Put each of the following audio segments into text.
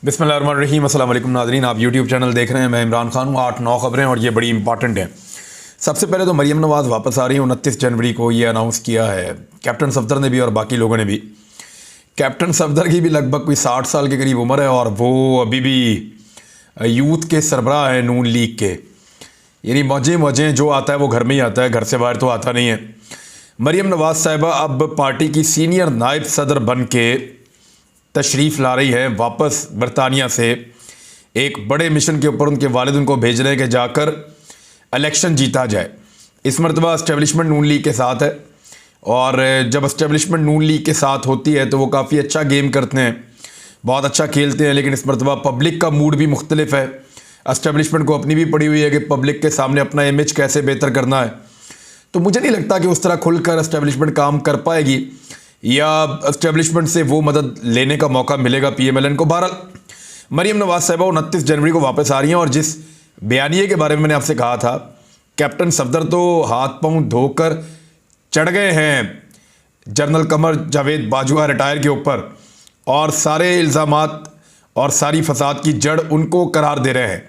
बिस्मिल्लाहिर्रहमानिर्रहीम। अस्सलाम वालेकुम नाज़रीन, आप यूट्यूब चैनल देख रहे हैं। मैं इमरान खान हूँ। 8-9 खबरें और ये बड़ी इंपॉर्टेंट हैं। सबसे पहले तो मरीम नवाज़ वापस आ रही हैं। 29 जनवरी को ये अनाउंस किया है कैप्टन सफदर ने भी और बाकी लोगों ने भी। कैप्टन सफदर की भी लगभग कोई 60 साल के करीब उम्र है और वो अभी भी यूथ के सरबराह हैं नून लीग के। यानी मौजें जो आता है वो घर में ही आता है, घर से बाहर तो आता नहीं है। मरीम नवाज़ साहिबा अब पार्टी की सीनियर नायब सदर बन के तशरीफ़ ला रही है वापस बरतानिया से। एक बड़े मिशन के ऊपर उनके वालिद उनको भेज रहे हैं कि जाकर इलेक्शन जीता जाए। इस मरतबा इस्टेब्लिशमेंट नून लीग के साथ है और जब इस्टेब्लिशमेंट नून लीग के साथ होती है तो वो काफ़ी अच्छा गेम करते हैं, बहुत अच्छा खेलते हैं। लेकिन इस मरतबा पब्लिक का मूड भी मुख्तलिफ है। इस्टेब्लिशमेंट को अपनी भी पड़ी हुई है कि पब्लिक के सामने अपना इमेज कैसे बेहतर करना है। तो मुझे नहीं लगता कि उस तरह खुलकर इस्टेब्लिशमेंट काम कर पाएगी या इस्टेब्लिशमेंट से वो मदद लेने का मौका मिलेगा PMLN को। बहरहाल मरीम नवाज़ साहिबा 29 जनवरी को वापस आ रही हैं और जिस बयानिए के बारे में मैंने आपसे कहा था, कैप्टन सफदर तो हाथ पांव धोकर चढ़ गए हैं जनरल कमर जावेद बाजवा रिटायर के ऊपर और सारे इल्ज़ामात और सारी फसाद की जड़ उनको करार दे रहे हैं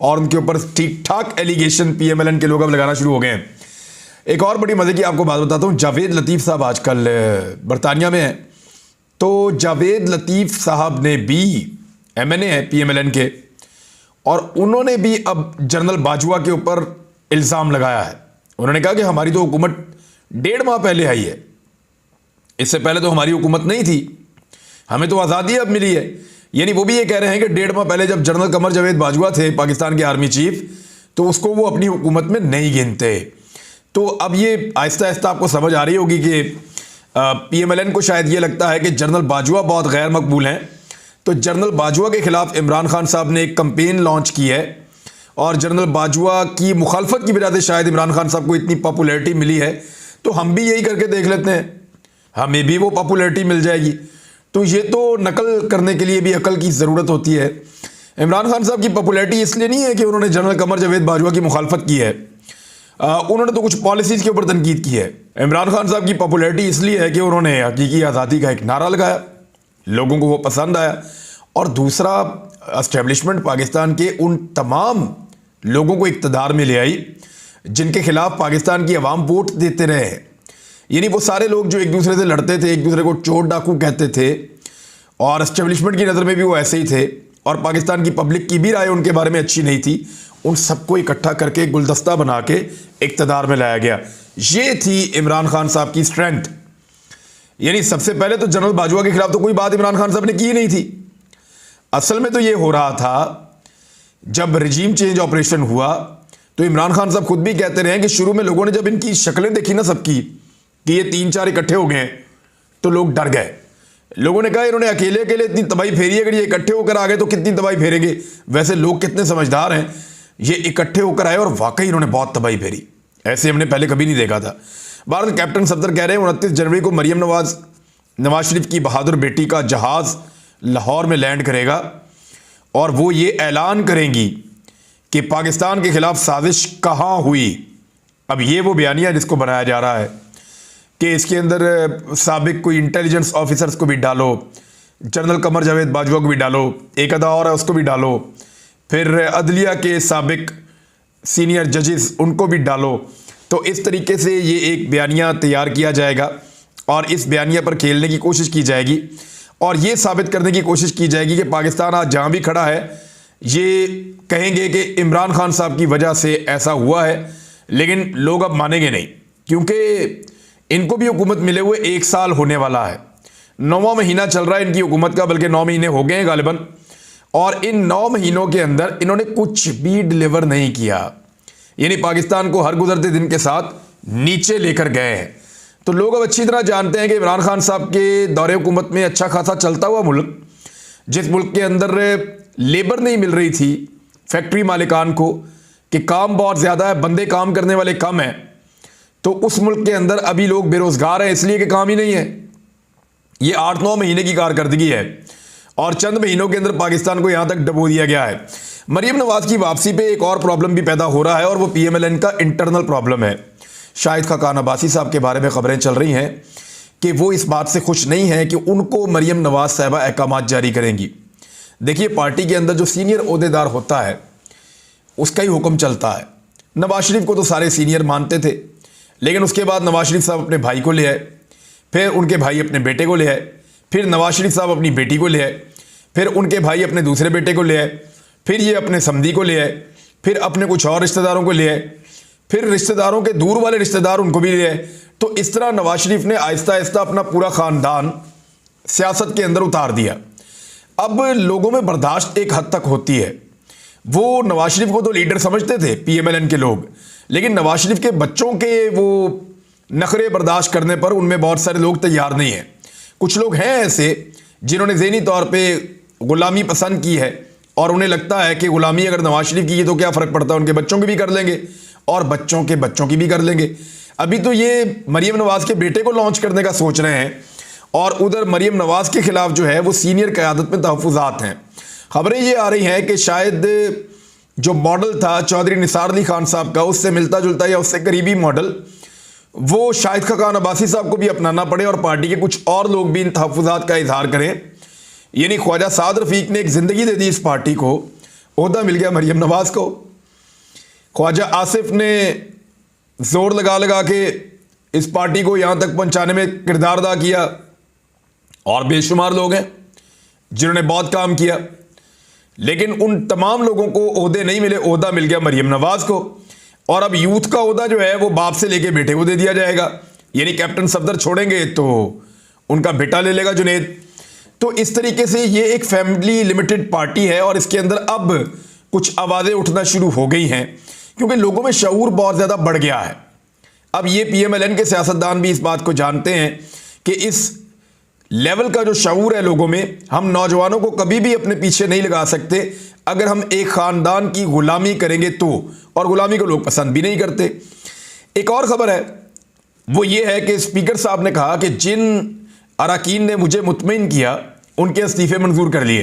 और उनके ऊपर ठीक ठाक एलिगेशन PMLN के लोग अब लगाना शुरू हो गए हैं। एक और बड़ी मज़े की आपको बात बताता हूँ। जावेद लतीफ़ साहब आजकल बरतानिया में हैं, तो जावेद लतीफ़ साहब ने भी MNA है PMLN के और उन्होंने भी अब जनरल बाजवा के ऊपर इल्ज़ाम लगाया है। उन्होंने कहा कि हमारी तो हुकूमत 1.5 माह पहले आई है, इससे पहले तो हमारी हुकूमत नहीं थी, हमें तो आज़ादी अब मिली है। यानी वो भी ये कह रहे हैं कि 1.5 माह पहले जब जनरल कमर जावेद बाजवा थे पाकिस्तान के आर्मी चीफ, तो उसको वो अपनी हुकूमत में नहीं गिनते। तो अब ये आहिस्ता आहिस्ता आपको समझ आ रही होगी कि PMLN को शायद ये लगता है कि जनरल बाजवा बहुत गैर मकबूल हैं। तो जनरल बाजवा के ख़िलाफ़ इमरान खान साहब ने एक कंपेन लॉन्च की है और जनरल बाजवा की मुखालफत की वजह से शायद इमरान खान साहब को इतनी पॉपुलैरिटी मिली है। तो हम भी यही करके देख लेते हैं, हमें भी वो पॉपुलैरिटी मिल जाएगी। तो ये तो नकल करने के लिए भी अकल की ज़रूरत होती है। इमरान खान साहब की पॉपुलैरिटी इसलिए नहीं है कि उन्होंने जनरल कमर जावेद बाजवा की मुखालफत की है, उन्होंने तो कुछ पॉलिसीज़ के ऊपर तनकीद की है। इमरान खान साहब की पॉपुलैरिटी इसलिए है कि उन्होंने हकीकी आज़ादी का एक नारा लगाया, लोगों को वो पसंद आया। और दूसरा, एस्टेब्लिशमेंट पाकिस्तान के उन तमाम लोगों को इक़्तिदार में ले आई जिनके खिलाफ पाकिस्तान की अवाम वोट देते रहे हैं। यानी वो सारे लोग जो एक दूसरे से लड़ते थे, एक दूसरे को चोर डाकू कहते थे और एस्टेब्लिशमेंट की नज़र में भी वो ऐसे ही थे और पाकिस्तान की पब्लिक की भी राय उनके बारे में अच्छी नहीं थी, उन सबको इकट्ठा करके गुलदस्ता बना के इक़्तिदार में लाया गया। ये थी इमरान खान साहब की स्ट्रेंथ। यानी सबसे पहले तो जनरल बाजवा के खिलाफ तो कोई बात इमरान खान साहब ने की नहीं थी। असल में तो ये हो रहा था, जब रिजीम चेंज ऑपरेशन हुआ तो इमरान खान साहब खुद भी कहते रहे कि शुरू में लोगों ने जब इनकी शक्लें देखी ना सबकी कि ये 3-4 इकट्ठे हो गए तो लोग डर गए। लोगों ने कहा इन्होंने अकेले अकेले इतनी तबाही फेरी है, अगर ये इकट्ठे होकर आ गए तो कितनी तबाही फेरेंगे। वैसे लोग कितने समझदार हैं, ये इकट्ठे होकर आए और वाकई इन्होंने बहुत तबाही फेरी, ऐसे हमने पहले कभी नहीं देखा था। भारत कैप्टन सफदर कह रहे हैं 29 जनवरी को मरीम नवाज शरीफ की बहादुर बेटी का जहाज़ लाहौर में लैंड करेगा और वो ये ऐलान करेंगी कि पाकिस्तान के खिलाफ साजिश कहाँ हुई। अब ये वो बयानिया जिसको बनाया जा रहा है कि इसके अंदर साबिक कोई इंटेलिजेंस ऑफिसर्स को भी डालो, जनरल कमर जावेद बाजवा को भी डालो, एक अदा और है उसको भी डालो, फिर अदलिया के साबिक सीनियर जजेस उनको भी डालो। तो इस तरीके से ये एक बयानिया तैयार किया जाएगा और इस बयानिया पर खेलने की कोशिश की जाएगी और ये साबित करने की कोशिश की जाएगी कि पाकिस्तान आज जहाँ भी खड़ा है ये कहेंगे कि इमरान खान साहब की वजह से ऐसा हुआ है। लेकिन लोग अब मानेंगे नहीं, क्योंकि इनको भी हुकूमत मिले हुए 1 साल होने वाला है। 9वां महीना चल रहा है इनकी हुकूमत का, बल्कि 9 महीने हो गए हैं गालिबन। और इन 9 महीनों के अंदर इन्होंने कुछ भी डिलीवर नहीं किया, यानी पाकिस्तान को हर गुजरते दिन के साथ नीचे लेकर गए हैं। तो लोग अब अच्छी तरह जानते हैं कि इमरान खान साहब के दौरे हुकूमत में अच्छा खासा चलता हुआ मुल्क, जिस मुल्क के अंदर लेबर नहीं मिल रही थी फैक्ट्री मालिकान को कि काम बहुत ज़्यादा है, बंदे काम करने वाले कम हैं, तो उस मुल्क के अंदर अभी लोग बेरोज़गार हैं इसलिए कि काम ही नहीं है। ये 8-9 महीने की कारकर्दगी है और चंद महीनों के अंदर पाकिस्तान को यहाँ तक डबो दिया गया है। मरीम नवाज़ की वापसी पे एक और प्रॉब्लम भी पैदा हो रहा है और वो PMLN का इंटरनल प्रॉब्लम है। शाहिद खाकान अब्बासी साहब के बारे में खबरें चल रही हैं कि वो इस बात से खुश नहीं हैं कि उनको मरीम नवाज़ साहिबा अहकामात जारी करेंगी। देखिए, पार्टी के अंदर जो सीनियर ओहदेदार होता है उसका ही हुक्म चलता है। नवाज शरीफ को तो सारे सीनियर मानते थे, लेकिन उसके बाद नवाज शरीफ साहब अपने भाई को ले आए, फिर उनके भाई अपने बेटे को ले आए, फिर नवाज शरीफ साहब अपनी बेटी को ले आए, फिर उनके भाई अपने दूसरे बेटे को ले आए, फिर ये अपने समधी को ले आए, फिर अपने कुछ और रिश्तेदारों को ले आए, फिर रिश्तेदारों के दूर वाले रिश्तेदार उनको भी ले आए। तो इस तरह नवाज शरीफ ने आहिस्ता आहिस्ता अपना पूरा ख़ानदान सियासत के अंदर उतार दिया। अब लोगों में बर्दाश्त एक हद तक होती है। वो नवाज शरीफ को तो लीडर समझते थे PMLN के लोग, लेकिन नवाज शरीफ के बच्चों के वो नखरे बर्दाश्त करने पर उनमें बहुत सारे लोग तैयार नहीं हैं। कुछ लोग हैं ऐसे जिन्होंने ज़हनी तौर पे गुलामी पसंद की है और उन्हें लगता है कि गुलामी अगर नवाज शरीफ की तो क्या फ़र्क पड़ता है, उनके बच्चों की भी कर लेंगे और बच्चों के बच्चों की भी कर लेंगे। अभी तो ये मरीम नवाज़ के बेटे को लॉन्च करने का सोच रहे हैं और उधर मरीम नवाज़ के खिलाफ जो है वो सीनियर क़यादत में तहफ़्फ़ुज़ात हैं। खबरें ये आ रही हैं कि शायद जो मॉडल था चौधरी निसार अली खान साहब का, उससे मिलता जुलता या उससे करीबी मॉडल वो शाहिद खाकान अब्बासी साहब को भी अपनाना पड़े और पार्टी के कुछ और लोग भी इन तहफ़्फ़ुज़ात का इजहार करें। यानी ख्वाजा साद रफ़ीक ने एक ज़िंदगी दे दी इस पार्टी को, ओहदा मिल गया मरीम नवाज़ को। ख्वाजा आसिफ ने जोर लगा लगा के इस पार्टी को यहाँ तक पहुँचाने में किरदार अदा किया और बेशुमार लोग हैं जिन्होंने बहुत काम किया, लेकिन उन तमाम लोगों को ओहदे नहीं मिले, ओहदा मिल गया मरीम नवाज़ को। और अब यूथ का ओहदा जो है वो बाप से लेके बेटे को दे दिया जाएगा। यानी कैप्टन सफदर छोड़ेंगे तो उनका बेटा ले लेगा जुनेद। तो इस तरीके से ये एक फैमिली लिमिटेड पार्टी है और इसके अंदर अब कुछ आवाज़ें उठना शुरू हो गई हैं क्योंकि लोगों में शऊर बहुत ज़्यादा बढ़ गया है। अब ये PMLN के सियासतदान भी इस बात को जानते हैं कि इस लेवल का जो शऊर है लोगों में, हम नौजवानों को कभी भी अपने पीछे नहीं लगा सकते अगर हम एक ख़ानदान की ग़ुलामी करेंगे तो, और ग़ुलामी को लोग पसंद भी नहीं करते। एक और ख़बर है वो ये है कि स्पीकर साहब ने कहा कि जिन अरकान ने मुझे मुतमईन किया उनके इस्तीफ़े मंजूर कर लिए।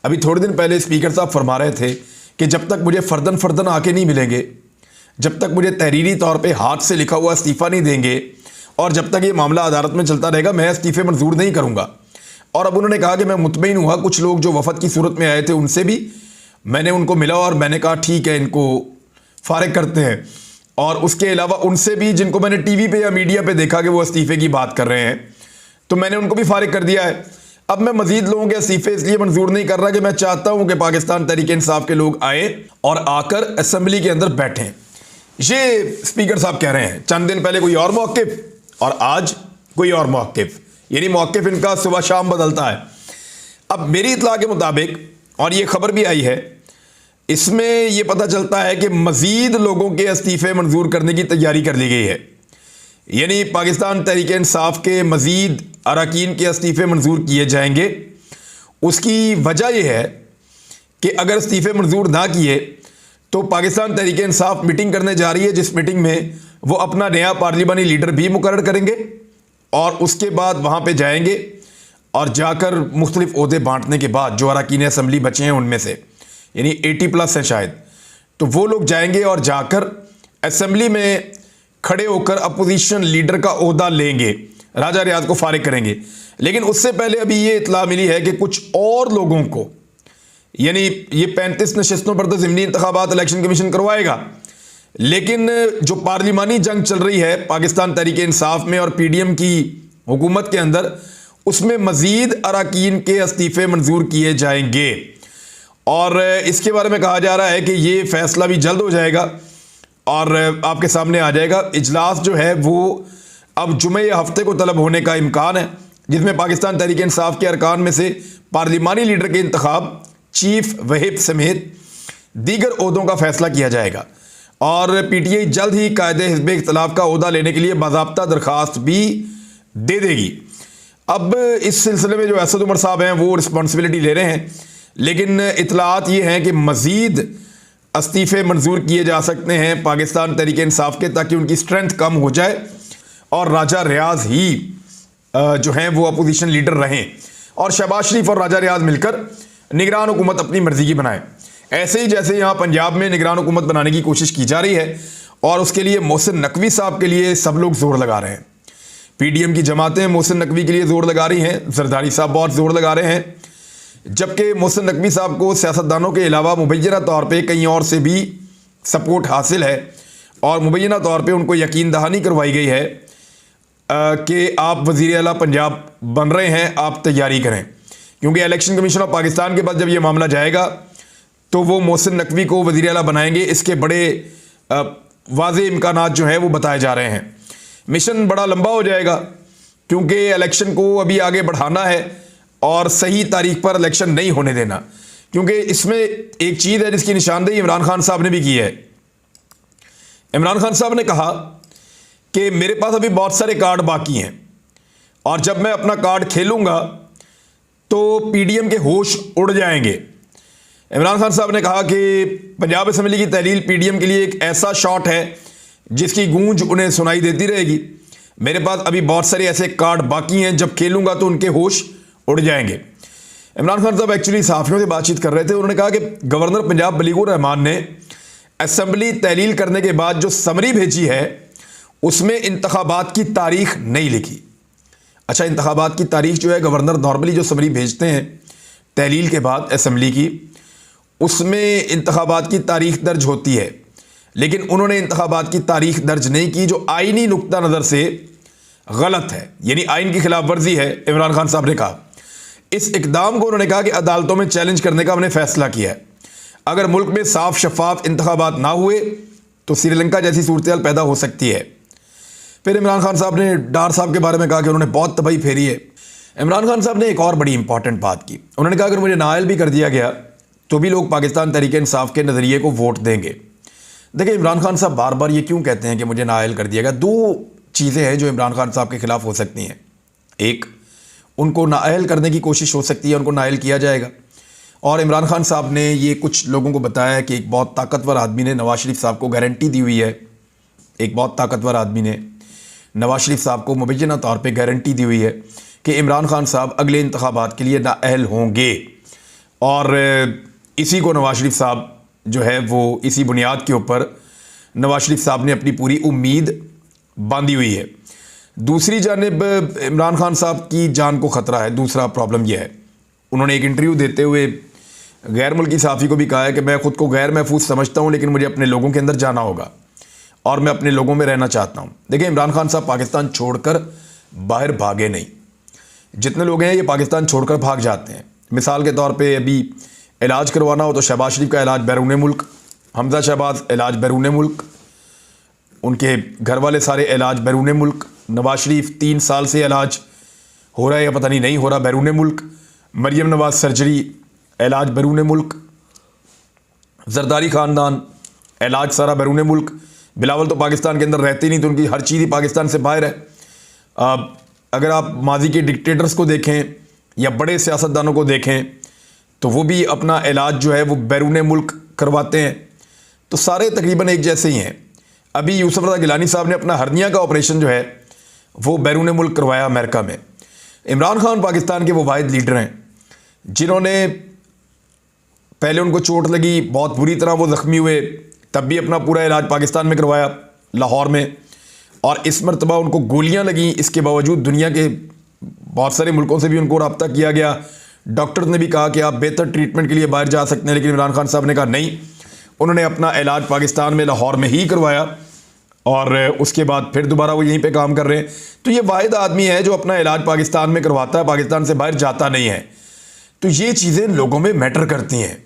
अभी थोड़े दिन पहले स्पीकर साहब फरमा रहे थे कि जब तक मुझे फ़र्दन फ़र्दन आके नहीं मिलेंगे, जब तक मुझे तहरीरी तौर पे हाथ से लिखा हुआ इस्तीफ़ा नहीं देंगे और जब तक ये मामला अदालत में चलता रहेगा मैं इस्तीफ़े मंजूर नहीं करूँगा। और अब उन्होंने कहा कि मैं मुतमईन हुआ, कुछ लोग जो वफ़द की सूरत में आए थे उनसे भी मैंने उनको मिला और मैंने कहा ठीक है इनको फ़ारिग करते हैं, और उसके अलावा उनसे भी जिनको मैंने TV पे या मीडिया पे देखा कि वो इस्तीफ़े की बात कर रहे हैं तो मैंने उनको भी फ़ारिग कर दिया है। अब मैं मज़ीद लोगों के इस्तीफ़े इसलिए मंजूर नहीं कर रहा कि मैं चाहता हूँ कि पाकिस्तान तहरीक-ए-इंसाफ के लोग आए और आकर असम्बली के अंदर बैठें। ये स्पीकर साहब कह रहे हैं। चंद दिन पहले कोई और मौक़िफ़ और आज कोई और मौक़िफ़, यानी मौक़िफ़ इनका सुबह शाम बदलता है। अब मेरी इत्तला के मुताबिक, और ये खबर भी आई है, इसमें यह पता चलता है कि मज़ीद लोगों के इस्तीफ़े मंजूर करने की तैयारी कर ली गई है। यानी पाकिस्तान तहरीक-ए-इंसाफ के मज़ीद अरकान के इस्तीफ़े मंजूर किए जाएंगे। उसकी वजह यह है कि अगर इस्तीफ़े मंजूर ना किए तो पाकिस्तान तहरीक-ए-इंसाफ मीटिंग करने जा रही है, जिस मीटिंग में वो अपना नया पार्लिमानी लीडर भी मुकर्रर करेंगे और उसके बाद वहाँ पे जाएंगे और जाकर मुख्तलिफ ओहदे बांटने के बाद जो अरकान असम्बली बचे हैं उनमें से, यानी 80+ है शायद, तो वो लोग जाएंगे और जाकर असम्बली में खड़े होकर अपोजिशन लीडर का ओहदा लेंगे, राजा रियाज को फारिग करेंगे। लेकिन उससे पहले अभी ये इत्तला मिली है कि कुछ और लोगों को, यानी ये 35 नशिस्तों पर तो ज़िमनी इंतखाबात इलेक्शन कमीशन करवाएगा, लेकिन जो पार्लिमानी जंग चल रही है पाकिस्तान तहरीक-ए-इंसाफ में और PDM की हुकूमत के अंदर, उसमें मज़ीद अरकान के इस्तीफ़े मंजूर किए जाएंगे। और इसके बारे में कहा जा रहा है कि ये फ़ैसला भी जल्द हो जाएगा और आपके सामने आ जाएगा। इजलास जो है वो अब जुमे या हफ्ते को तलब होने का इम्कान है, जिसमें पाकिस्तान तहरीक-ए-इंसाफ के अरकान में से पार्लिमानी लीडर के इंतखाब, चीफ व्हिप समेत दीगर ओहदों का फ़ैसला किया जाएगा। और PTI जल्द ही कायदे हिज़्ब इख्तिलाफ का ओहदा लेने के लिए बाज़ाब्ता दरख्वास्त भी दे देगी। अब इस सिलसिले में जो असद उमर साहब हैं वो रिस्पॉन्सिबिलिटी ले रहे हैं, लेकिन इतलात ये हैं कि मज़ीद इस्तीफ़े मंजूर किए जा सकते हैं पाकिस्तान तहरीक-ए-इंसाफ के, ताकि उनकी स्ट्रेंथ कम हो जाए और राजा रियाज ही जो हैं वो अपोजिशन लीडर रहें और शहबाज शरीफ और राजा रियाज मिलकर निगरान हुकूमत अपनी मर्जी की बनाएं। ऐसे ही जैसे यहाँ पंजाब में निगरान हुकूमत बनाने की कोशिश की जा रही है और उसके लिए मोहसिन नकवी साहब के लिए सब लोग जोर लगा रहे हैं। PDM की जमातें मोहसिन नकवी के लिए जोर लगा रही हैं, जरदारी साहब बहुत जोर लगा रहे हैं जबकि मोहसिन नकवी साहब को सियासतदानों के अलावा मुबैना तौर पे कहीं और से भी सपोर्ट हासिल है और मुबैना तौर पे उनको यकीन दहानी करवाई गई है कि आप वज़ीर आला पंजाब बन रहे हैं, आप तैयारी करें, क्योंकि इलेक्शन कमीशन ऑफ पाकिस्तान के पास जब ये मामला जाएगा तो वो मोहसिन नकवी को वज़ीर आला बनाएंगे। इसके बड़े वाज़े इम्कानात जो हैं वो बताए जा रहे हैं। मिशन बड़ा लंबा हो जाएगा क्योंकि इलेक्शन को अभी आगे बढ़ाना है और सही तारीख पर इलेक्शन नहीं होने देना, क्योंकि इसमें एक चीज़ है जिसकी निशानदेही इमरान खान साहब ने भी की है। इमरान खान साहब ने कहा कि मेरे पास अभी बहुत सारे कार्ड बाकी हैं और जब मैं अपना कार्ड खेलूंगा तो पीडीएम के होश उड़ जाएंगे। इमरान खान साहब ने कहा कि पंजाब असेंबली की तहलील पीडीएम के लिए एक ऐसा शॉट है जिसकी गूंज उन्हें सुनाई देती रहेगी। मेरे पास अभी बहुत सारे ऐसे कार्ड बाकी हैं, जब खेलूंगा तो उनके होश उड़ जाएंगे। इमरान खान साहब एक्चुअली सहाफ़ियों से बातचीत कर रहे थे। उन्होंने कहा कि गवर्नर पंजाब बलीगुर रहमान ने असेंबली तहलील करने के बाद जो समरी भेजी है उसमें इंतखाबात की तारीख नहीं लिखी। अच्छा, इंतखाबात की तारीख जो है गवर्नर नॉर्मली जो समरी भेजते हैं तहलील के बाद असेंबली की, उसमें इंतखाबात की तारीख दर्ज होती है, लेकिन उन्होंने इंतखाबात की तारीख दर्ज नहीं की, जो आइनी नुक्ता नज़र से गलत है, यानी आइन की खिलाफ वर्जी है। इमरान खान साहब ने कहा इस इकदाम को उन्होंने कहा कि अदालतों में चैलेंज करने का हमने फैसला किया है। अगर मुल्क में साफ शफाफ इंतखाबात ना हुए तो श्रीलंका जैसी सूरत पैदा हो सकती है। फिर इमरान खान साहब ने डार साहब के बारे में कहा कि उन्होंने बहुत तबाही फेरी है। इमरान खान साहब ने एक और बड़ी इंपॉर्टेंट बात की। उन्होंने कहा अगर मुझे नाअहल भी कर दिया गया तो भी लोग पाकिस्तान तहरीक इंसाफ के नज़रिए को वोट देंगे। देखिए, इमरान खान साहब बार बार ये क्यों कहते हैं कि मुझे नाअहल कर दिया गया? दो चीज़ें हैं जो इमरान खान साहब के खिलाफ हो सकती हैं। एक, उनको नाअहल करने की कोशिश हो सकती है, उनको नाअहल किया जाएगा। और इमरान खान साहब ने ये कुछ लोगों को बताया कि एक बहुत ताकतवर आदमी ने नवाज शरीफ साहब को गारंटी दी हुई है। एक बहुत ताकतवर आदमी ने नवाज शरीफ साहब को मुबैना तौर पे गारंटी दी हुई है कि इमरान खान साहब अगले इंतखाबात के लिए नाअहल होंगे। और इसी को नवाज शरीफ साहब जो है वो इसी बुनियाद के ऊपर नवाज शरीफ साहब ने अपनी पूरी उम्मीद बांधी हुई है। दूसरी जानिब इमरान खान साहब की जान को ख़तरा है। दूसरा प्रॉब्लम यह है, उन्होंने एक इंटरव्यू देते हुए गैर मुल्की सहाफ़ी को भी कहा है कि मैं ख़ुद को गैर महफूज समझता हूँ, लेकिन मुझे अपने लोगों के अंदर जाना होगा और मैं अपने लोगों में रहना चाहता हूँ। देखिए, इमरान खान साहब पाकिस्तान छोड़कर बाहर भागे नहीं। जितने लोग हैं ये पाकिस्तान छोड़कर भाग जाते हैं। मिसाल के तौर पे अभी इलाज करवाना हो तो शहबाज शरीफ का इलाज बैरून मुल्क, हमजा शहबाज इलाज बैरून मुल्क, उनके घर वाले सारे इलाज बैरून मुल्क, नवाज शरीफ 3 साल से इलाज हो रहा है या पता नहीं हो रहा बैरून मुल्क, मरियम नवाज सर्जरी इलाज बैरून मुल्क, जरदारी ख़ानदान इलाज सारा बैरून मुल्क। बिलावल तो पाकिस्तान के अंदर रहते ही नहीं, तो उनकी हर चीज़ ही पाकिस्तान से बाहर है। अगर आप माजी के डिक्टेटर्स को देखें या बड़े सियासतदानों को देखें तो वो भी अपना इलाज जो है वो बैरून मुल्क करवाते हैं। तो सारे तकरीबन एक जैसे ही हैं। अभी यूसुफ रज़ा गिलानी साहब ने अपना हर्निया का ऑपरेशन जो है वो बैरून मुल्क करवाया अमेरिका में। इमरान खान पाकिस्तान के वो वाहिद लीडर हैं जिन्होंने पहले उनको चोट लगी, बहुत बुरी तरह वो ज़ख्मी हुए, तब भी अपना पूरा इलाज पाकिस्तान में करवाया लाहौर में, और इस मरतबा उनको गोलियां लगी। इसके बावजूद दुनिया के बहुत सारे मुल्कों से भी उनको रब्ता किया गया। डॉक्टर ने भी कहा कि आप बेहतर ट्रीटमेंट के लिए बाहर जा सकते हैं, लेकिन इमरान खान साहब ने कहा नहीं। उन्होंने अपना इलाज पाकिस्तान में लाहौर में ही करवाया और उसके बाद फिर दोबारा वो यहीं पे काम कर रहे हैं। तो ये वाहिद आदमी है जो अपना इलाज पाकिस्तान में करवाता है, पाकिस्तान से बाहर जाता नहीं है। तो ये चीज़ें लोगों में मैटर करती हैं।